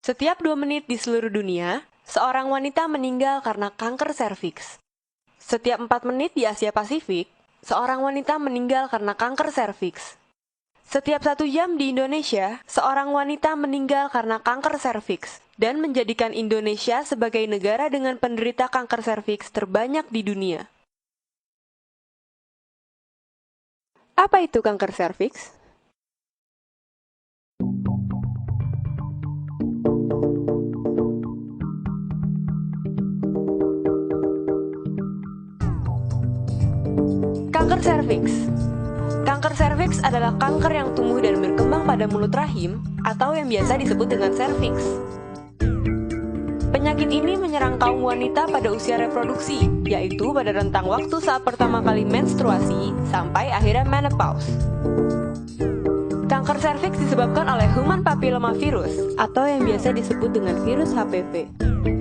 Setiap 2 menit di seluruh dunia, seorang wanita meninggal karena kanker serviks. Setiap 4 menit di Asia Pasifik, seorang wanita meninggal karena kanker serviks. Setiap 1 jam di Indonesia, seorang wanita meninggal karena kanker serviks dan menjadikan Indonesia sebagai negara dengan penderita kanker serviks terbanyak di dunia. Apa itu kanker serviks? Kanker serviks. Kanker serviks adalah kanker yang tumbuh dan berkembang pada mulut rahim atau yang biasa disebut dengan serviks. Penyakit ini menyerang kaum wanita pada usia reproduksi, yaitu pada rentang waktu saat pertama kali menstruasi sampai akhirnya menopause. Kanker serviks disebabkan oleh human papillomavirus atau yang biasa disebut dengan virus HPV.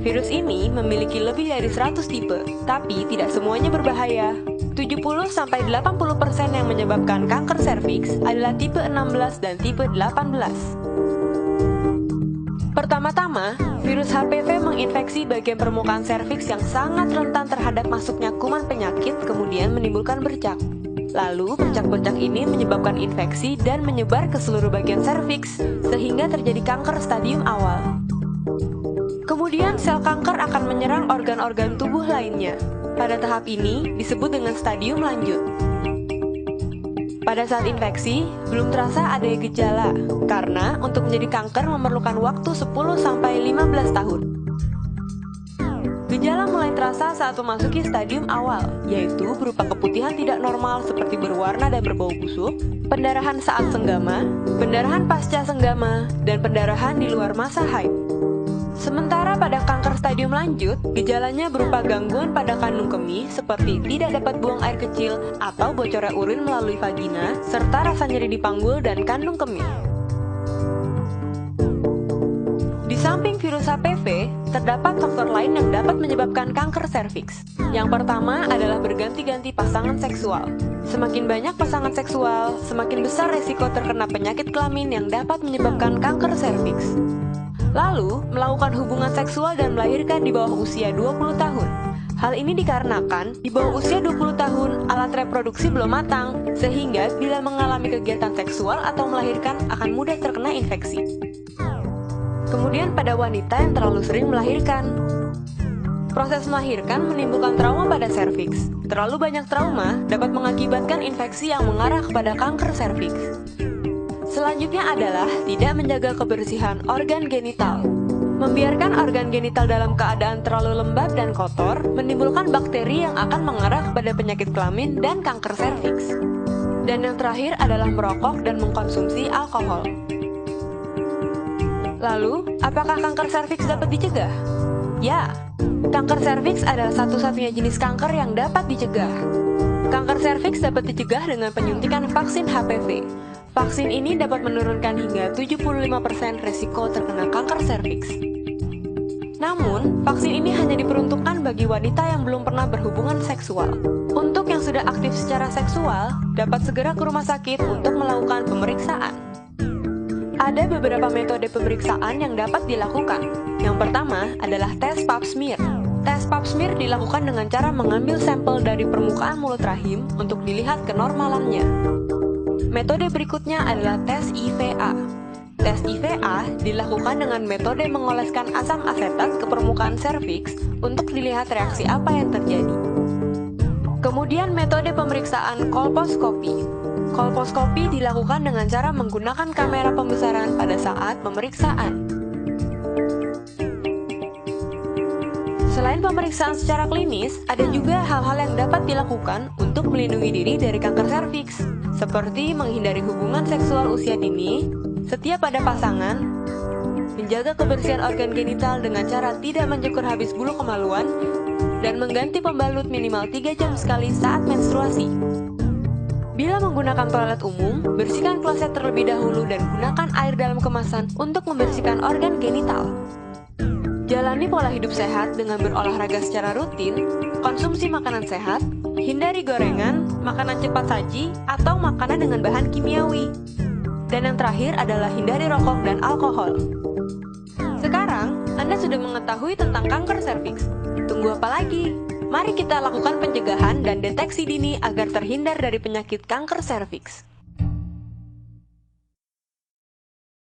Virus ini memiliki lebih dari 100 tipe, tapi tidak semuanya berbahaya. 70-80% yang menyebabkan kanker serviks adalah tipe 16 dan tipe 18. Pertama-tama, virus HPV menginfeksi bagian permukaan serviks yang sangat rentan terhadap masuknya kuman penyakit, kemudian menimbulkan bercak. Lalu, bercak-bercak ini menyebabkan infeksi dan menyebar ke seluruh bagian serviks, sehingga terjadi kanker stadium awal. Kemudian, sel kanker akan menyerang organ-organ tubuh lainnya. Pada tahap ini disebut dengan stadium lanjut. Pada saat infeksi, belum terasa ada gejala, karena untuk menjadi kanker memerlukan waktu 10-15 tahun. Gejala mulai terasa saat memasuki stadium awal, yaitu berupa keputihan tidak normal seperti berwarna dan berbau busuk, pendarahan saat senggama, pendarahan pasca senggama, dan pendarahan di luar masa haid. Sementara pada kanker stadium lanjut, gejalanya berupa gangguan pada kandung kemih seperti tidak dapat buang air kecil atau bocornya urin melalui vagina, serta rasa nyeri di panggul dan kandung kemih. Di samping virus HPV, terdapat faktor lain yang dapat menyebabkan kanker serviks. Yang pertama adalah berganti-ganti pasangan seksual. Semakin banyak pasangan seksual, semakin besar resiko terkena penyakit kelamin yang dapat menyebabkan kanker serviks. Lalu, melakukan hubungan seksual dan melahirkan di bawah usia 20 tahun. Hal ini dikarenakan di bawah usia 20 tahun alat reproduksi belum matang, sehingga bila mengalami kegiatan seksual atau melahirkan akan mudah terkena infeksi. Kemudian pada wanita yang terlalu sering melahirkan. Proses melahirkan menimbulkan trauma pada serviks. Terlalu banyak trauma dapat mengakibatkan infeksi yang mengarah kepada kanker serviks. Selanjutnya adalah tidak menjaga kebersihan organ genital. Membiarkan organ genital dalam keadaan terlalu lembab dan kotor menimbulkan bakteri yang akan mengarah kepada penyakit kelamin dan kanker serviks. Dan yang terakhir adalah merokok dan mengkonsumsi alkohol. Lalu, apakah kanker serviks dapat dicegah? Ya, kanker serviks adalah satu-satunya jenis kanker yang dapat dicegah. Kanker serviks dapat dicegah dengan penyuntikan vaksin HPV. Vaksin ini dapat menurunkan hingga 75% resiko terkena kanker serviks. Namun, vaksin ini hanya diperuntukkan bagi wanita yang belum pernah berhubungan seksual. Untuk yang sudah aktif secara seksual, dapat segera ke rumah sakit untuk melakukan pemeriksaan. Ada beberapa metode pemeriksaan yang dapat dilakukan. Yang pertama adalah tes pap smear. Tes pap smear dilakukan dengan cara mengambil sampel dari permukaan mulut rahim untuk dilihat kenormalannya. Metode berikutnya adalah tes IVA. Tes IVA dilakukan dengan metode mengoleskan asam asetat ke permukaan serviks untuk dilihat reaksi apa yang terjadi. Kemudian metode pemeriksaan kolposkopi. Kolposkopi dilakukan dengan cara menggunakan kamera pembesaran pada saat pemeriksaan. Selain pemeriksaan secara klinis, ada juga hal-hal yang dapat dilakukan untuk melindungi diri dari kanker serviks, seperti menghindari hubungan seksual usia dini, setia pada pasangan, menjaga kebersihan organ genital dengan cara tidak mencukur habis bulu kemaluan, dan mengganti pembalut minimal 3 jam sekali saat menstruasi. Bila menggunakan toilet umum, bersihkan kloset terlebih dahulu dan gunakan air dalam kemasan untuk membersihkan organ genital. Jalani pola hidup sehat dengan berolahraga secara rutin, konsumsi makanan sehat, hindari gorengan, makanan cepat saji, atau makanan dengan bahan kimiawi. Dan yang terakhir adalah hindari rokok dan alkohol. Sekarang, Anda sudah mengetahui tentang kanker serviks. Tunggu apa lagi? Mari kita lakukan pencegahan dan deteksi dini agar terhindar dari penyakit kanker serviks.